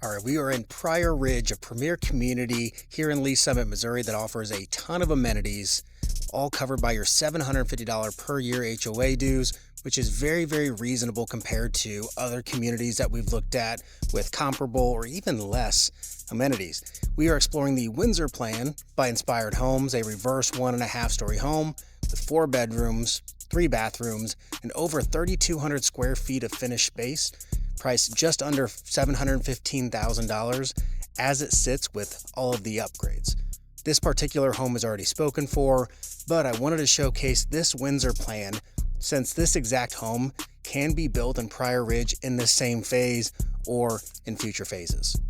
All right, we are in Pryor Ridge, a premier community here in Lee Summit, Missouri that offers a ton of amenities, all covered by your $750 per year HOA dues, which is very, very reasonable compared to other communities that we've looked at with comparable or even less amenities. We are exploring the Windsor plan by Inspired Homes, a reverse 1.5-story home with 4 bedrooms, 3 bathrooms, and over 3,200 square feet of finished space, priced just under $715,000 as it sits with all of the upgrades. This particular home is already spoken for, but I wanted to showcase this Windsor plan since this exact home can be built in Pryor Ridge in the same phase or in future phases.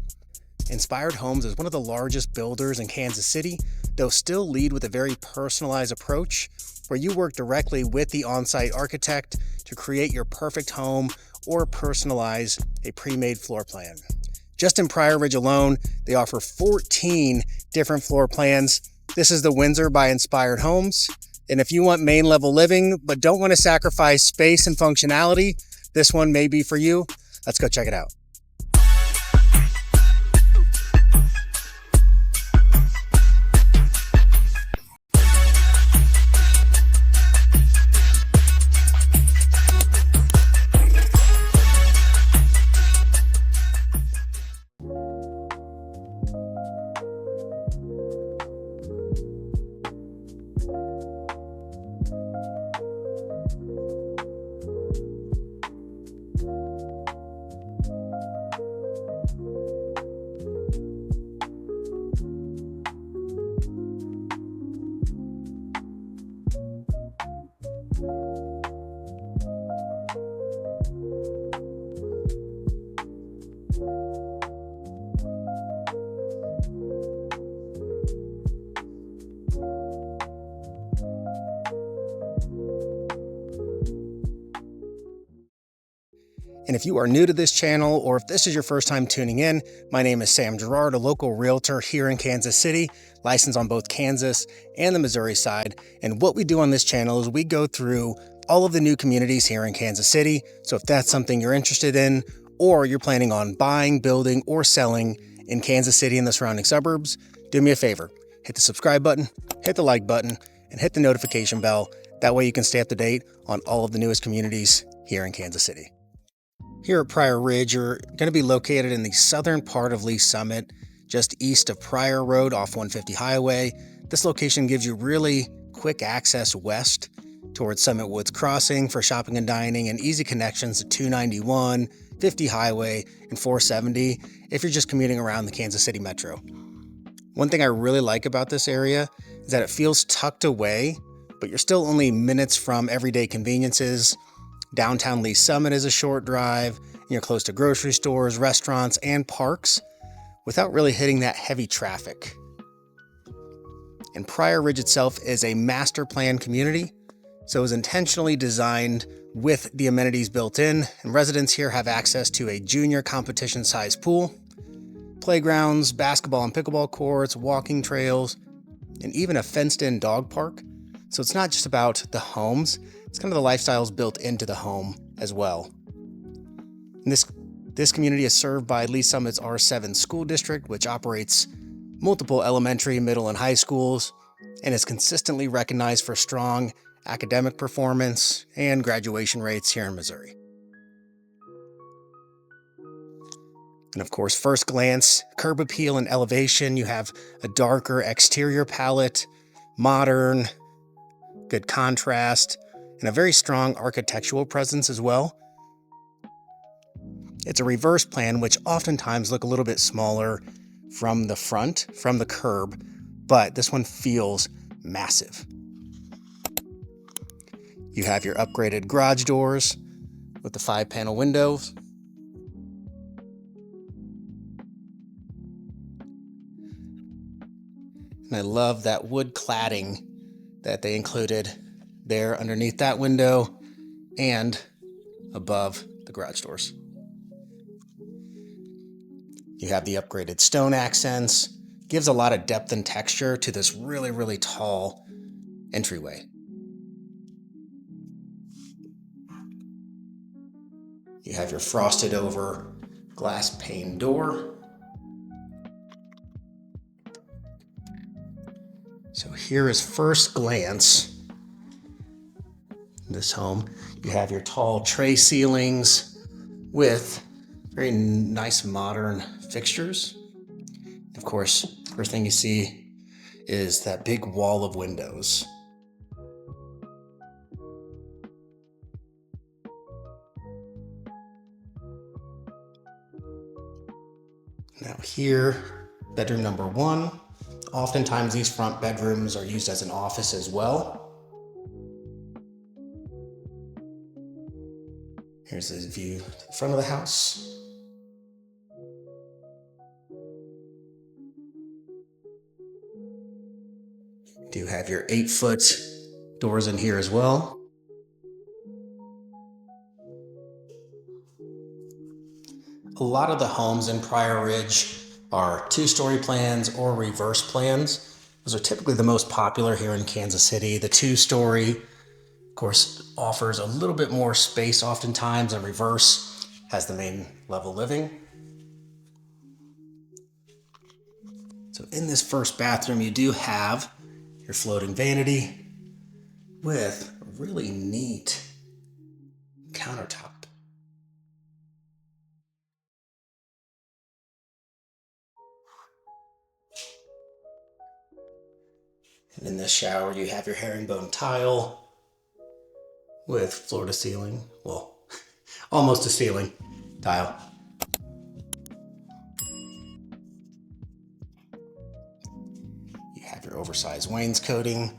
Inspired Homes is one of the largest builders in Kansas City. They'll still lead with a very personalized approach where you work directly with the on-site architect to create your perfect home or personalize a pre-made floor plan. Just in Pryor Ridge alone, they offer 14 different floor plans. This is the Windsor by Inspired Homes. And if you want main level living, but don't want to sacrifice space and functionality, this one may be for you. Let's go check it out. And if you are new to this channel, or if this is your first time tuning in, my name is Sam Gerard, a local realtor here in Kansas City, licensed on both Kansas and the Missouri side. And what we do on this channel is we go through all of the new communities here in Kansas City. So if that's something you're interested in, or you're planning on buying, building, or selling in Kansas City and the surrounding suburbs, do me a favor, hit the subscribe button, hit the like button, and hit the notification bell. That way you can stay up to date on all of the newest communities here in Kansas City. Here at Pryor Ridge, you're going to be located in the southern part of Lee Summit, just east of Pryor Road off 150 Highway. This location gives you really quick access west towards Summit Woods Crossing for shopping and dining, and easy connections to 291, 50 Highway, and 470 if you're just commuting around the Kansas City Metro. One thing I really like about this area is that it feels tucked away, but you're still only minutes from everyday conveniences. Downtown Lee Summit is a short drive, and you're close to grocery stores, restaurants, and parks without really hitting that heavy traffic. And Pryor Ridge itself is a master plan community, so it was intentionally designed with the amenities built in, and residents here have access to a junior competition-sized pool, playgrounds, basketball and pickleball courts, walking trails, and even a fenced-in dog park. So it's not just about the homes, it's kind of the lifestyles built into the home as well. And this community is served by Lee Summit's R7 school district, which operates multiple elementary, middle, and high schools, and is consistently recognized for strong academic performance and graduation rates here in Missouri. And of course, first glance, curb appeal and elevation, you have a darker exterior palette, modern, good contrast, and a very strong architectural presence as well. It's a reverse plan, which oftentimes look a little bit smaller from the front, from the curb, but this one feels massive. You have your upgraded garage doors with the 5-panel windows. And I love that wood cladding that they included there underneath that window and above the garage doors. You have the upgraded stone accents, gives a lot of depth and texture to this really, really tall entryway. You have your frosted over glass pane door here is first glance. This home, you have your tall tray ceilings with very nice modern fixtures. Of course, first thing you see is that big wall of windows. Now here, bedroom number one. Oftentimes these front bedrooms are used as an office as well. Here's the view to the front of the house. You do have your 8-foot doors in here as well. A lot of the homes in Pryor Ridge are 2-story plans or reverse plans. Those are typically the most popular here in Kansas City. The 2-story, of course, offers a little bit more space oftentimes, and reverse has the main level living. So in this first bathroom, you do have your floating vanity with a really neat countertop. And in this shower, you have your herringbone tile with floor to ceiling, well, almost a ceiling tile. You have your oversized wainscoting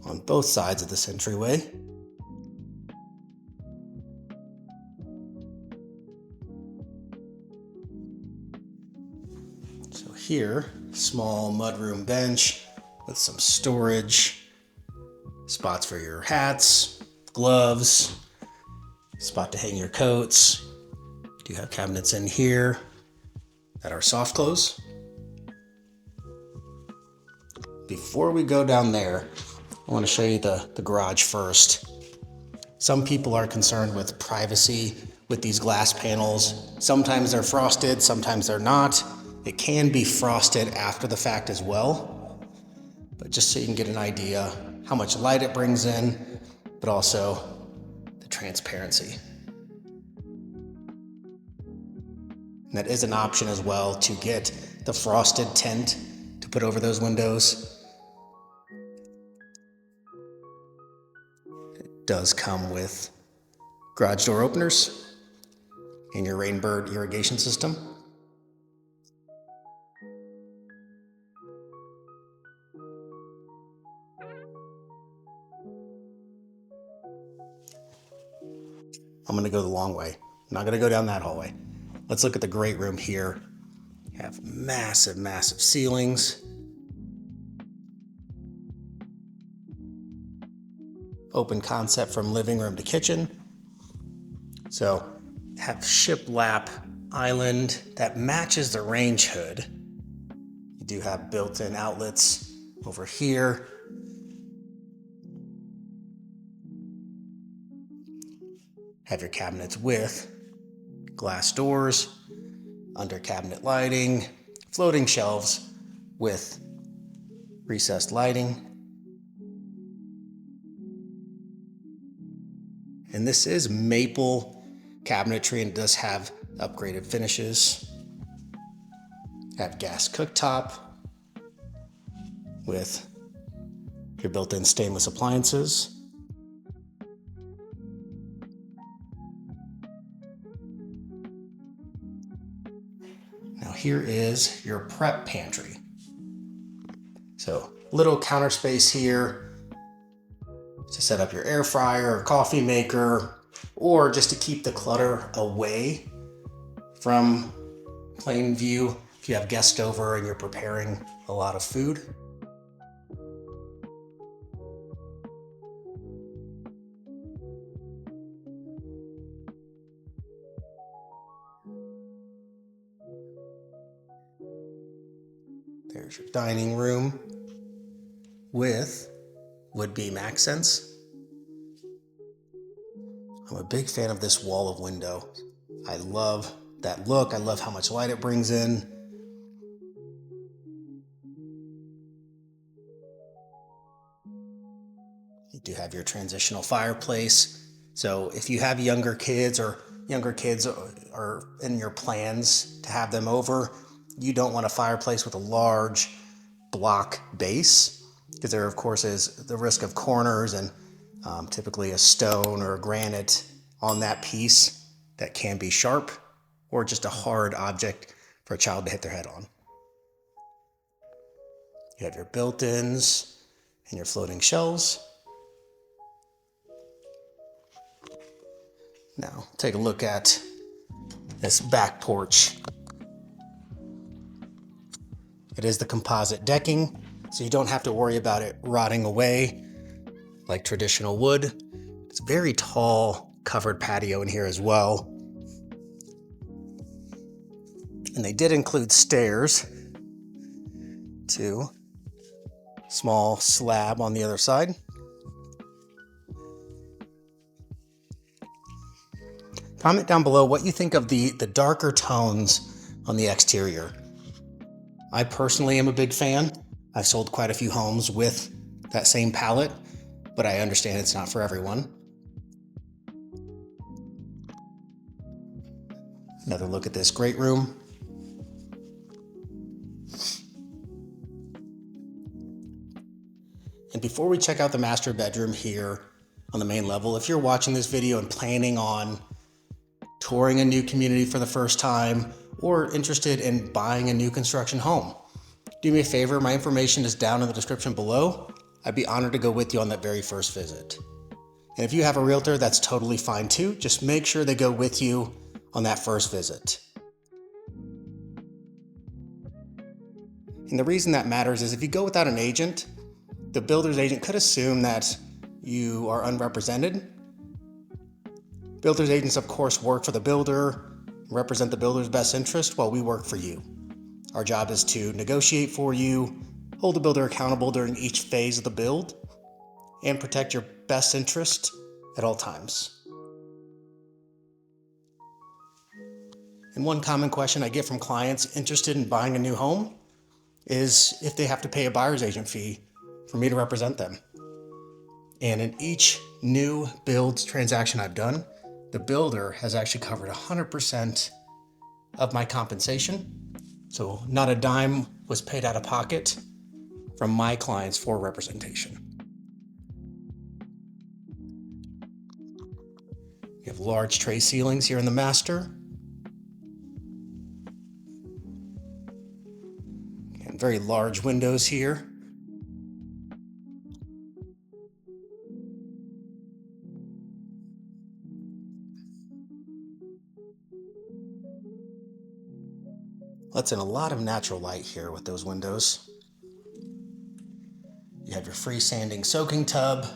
on both sides of this entryway. So here, small mudroom bench with some storage, spots for your hats, gloves, spot to hang your coats. You have cabinets in here that are soft close. Before we go down there, I want to show you the garage first. Some people are concerned with privacy with these glass panels. Sometimes they're frosted, sometimes they're not. It can be frosted after the fact as well. But just so you can get an idea how much light it brings in, but also the transparency. And that is an option as well, to get the frosted tint to put over those windows. It does come with garage door openers and your Rainbird irrigation system. I'm going to go the long way. I'm not going to go down that hallway. Let's look at the great room here. You have massive, massive ceilings. Open concept from living room to kitchen. So have shiplap island that matches the range hood. You do have built-in outlets over here. Have your cabinets with glass doors, under cabinet lighting, floating shelves with recessed lighting. And this is maple cabinetry and does have upgraded finishes. Have gas cooktop with your built-in stainless appliances. Now here is your prep pantry. So little counter space here to set up your air fryer or coffee maker, or just to keep the clutter away from plain view if you have guests over and you're preparing a lot of food. There's your dining room with wood beam accents. I'm a big fan of this wall of window. I love that look. I love how much light it brings in. do have your transitional fireplace. So if you have younger kids or are in your plans to have them over, you don't want a fireplace with a large block base, because there of course is the risk of corners and typically a stone or a granite on that piece that can be sharp, or just a hard object for a child to hit their head on. You have your built-ins and your floating shelves. Now, take a look at this back porch. It is the composite decking, so you don't have to worry about it rotting away like traditional wood. It's a very tall covered patio in here as well. And they did include stairs to a small slab on the other side. Comment down below what you think of the darker tones on the exterior. I personally am a big fan. I've sold quite a few homes with that same palette, but I understand it's not for everyone. Another look at this great room. And before we check out the master bedroom here on the main level, if you're watching this video and planning on touring a new community for the first time, or interested in buying a new construction home, do me a favor, my information is down in the description below. I'd be honored to go with you on that very first visit. And if you have a realtor, that's totally fine too. Just make sure they go with you on that first visit. And the reason that matters is if you go without an agent, the builder's agent could assume that you are unrepresented. Builder's agents, of course, work for the builder, represent the builder's best interest while we work for you. Our job is to negotiate for you, hold the builder accountable during each phase of the build, and protect your best interest at all times. And one common question I get from clients interested in buying a new home is if they have to pay a buyer's agent fee for me to represent them. And in each new build transaction I've done, the builder has actually covered 100% of my compensation. So not a dime was paid out of pocket from my clients for representation. You have large tray ceilings here in the master. And very large windows here. Lets in a lot of natural light here with those windows. You have your freestanding soaking tub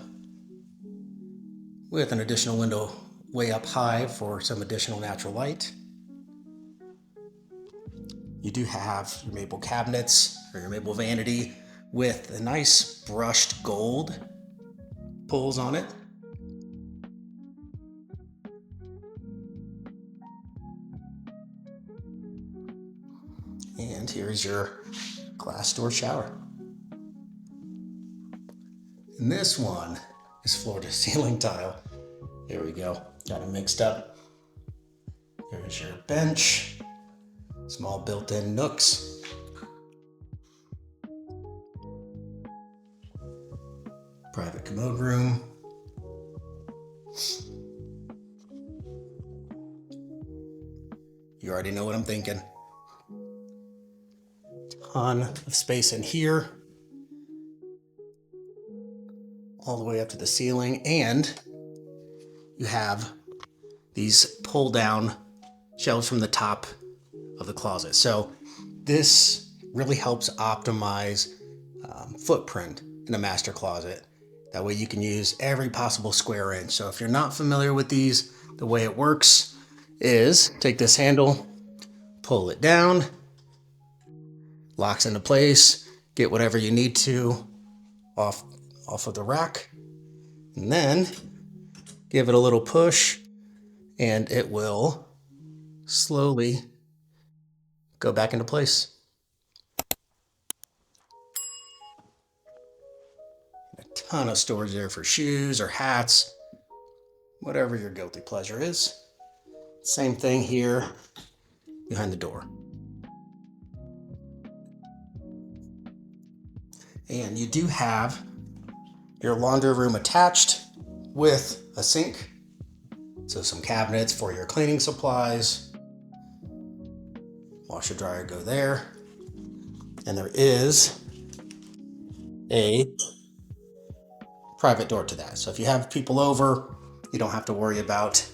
with an additional window way up high for some additional natural light. You do have your maple cabinets or your maple vanity with a nice brushed gold pulls on it. And here's your glass door shower. And this one is floor to ceiling tile. There we go, got it mixed up. Here's your bench, small built-in nooks. Private commode room. You already know what I'm thinking. Ton of space in here, all the way up to the ceiling, and you have these pull down shelves from the top of the closet. So this really helps optimize footprint in a master closet. That way you can use every possible square inch. So if you're not familiar with these, the way it works is take this handle, pull it down, locks into place, get whatever you need to off of the rack, and then give it a little push and it will slowly go back into place. A Ton of storage there for shoes or hats, whatever your guilty pleasure is. Same thing here behind the door. And you do have your laundry room attached with a sink. So some cabinets for your cleaning supplies. Washer dryer go there. And there is a private door to that. So if you have people over, you don't have to worry about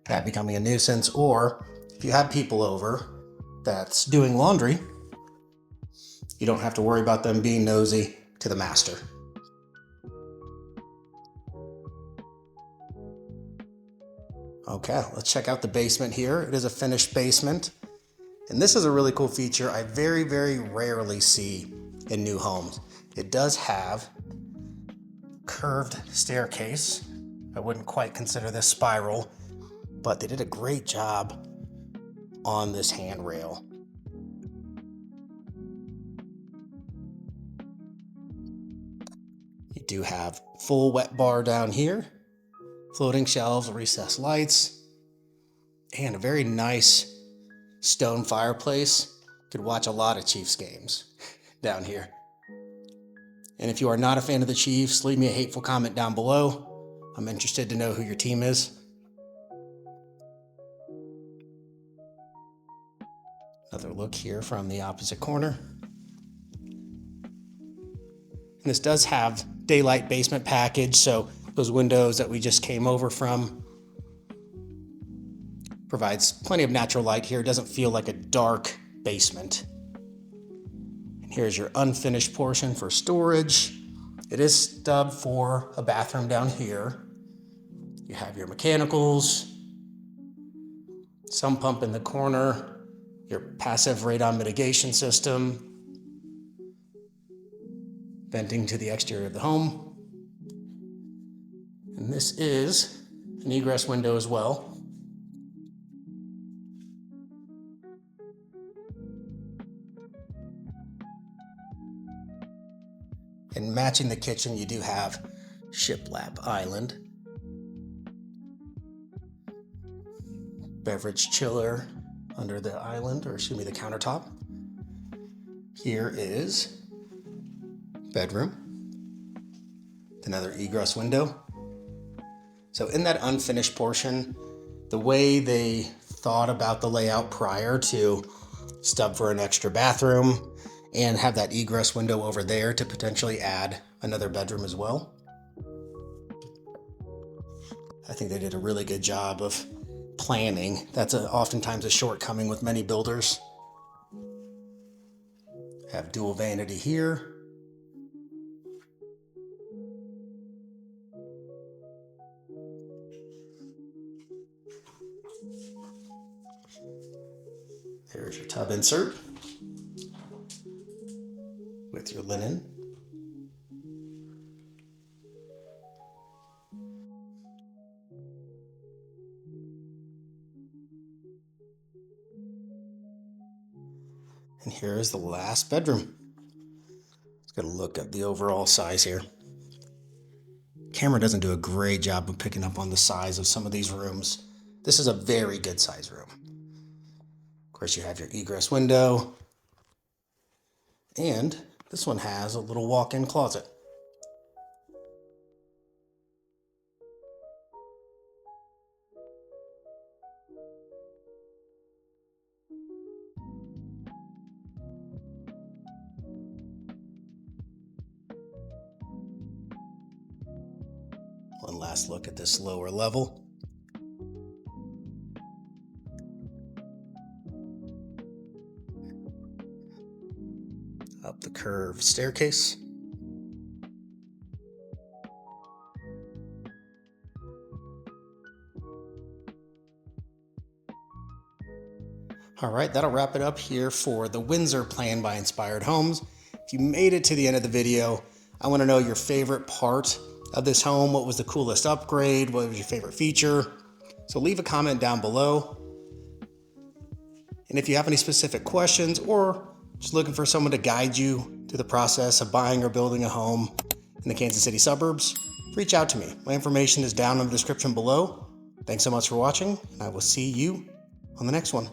that becoming a nuisance. Or if you have people over that's doing laundry, you don't have to worry about them being nosy to the master. Okay, let's check out the basement here. It is a finished basement. And this is a really cool feature I very, very rarely see in new homes. It does have curved staircase. I wouldn't quite consider this spiral, but they did a great job on this handrail. You do have full wet bar down here, floating shelves, recessed lights, and a very nice stone fireplace. Could watch a lot of Chiefs games down here. And if you are not a fan of the Chiefs, leave me a hateful comment down below. I'm interested to know who your team is. Another look here from the opposite corner. And this does have daylight basement package, so those windows that we just came over from provides plenty of natural light here. It doesn't feel like a dark basement. And here's your unfinished portion for storage. It is stubbed for a bathroom down here. You have your mechanicals, sump pump in the corner, your passive radon mitigation system, venting to the exterior of the home. And this is an egress window as well. And matching the kitchen, you do have shiplap island, beverage chiller under the island, or excuse me, the countertop. Here is bedroom, another egress window. So in that unfinished portion, the way they thought about the layout prior to stub for an extra bathroom and have that egress window over there to potentially add another bedroom as well. I think they did a really good job of planning. That's oftentimes a shortcoming with many builders. Have dual vanity here. There's your tub insert with your linen. And here is the last bedroom. Let's get a look at the overall size here. Camera doesn't do a great job of picking up on the size of some of these rooms. This is a very good size room. Of course, you have your egress window, and this one has a little walk-in closet. One last look at this lower level. Up the curved staircase. All right, that'll wrap it up here for the Windsor Plan by Inspired Homes. If you made it to the end of the video, I want to know your favorite part of this home. What was the coolest upgrade? What was your favorite feature? So leave a comment down below. And if you have any specific questions or just looking for someone to guide you through the process of buying or building a home, in the Kansas City suburbs, reach out to me. My information is down in the description below. Thanks so much for watching, and I will see you on the next one.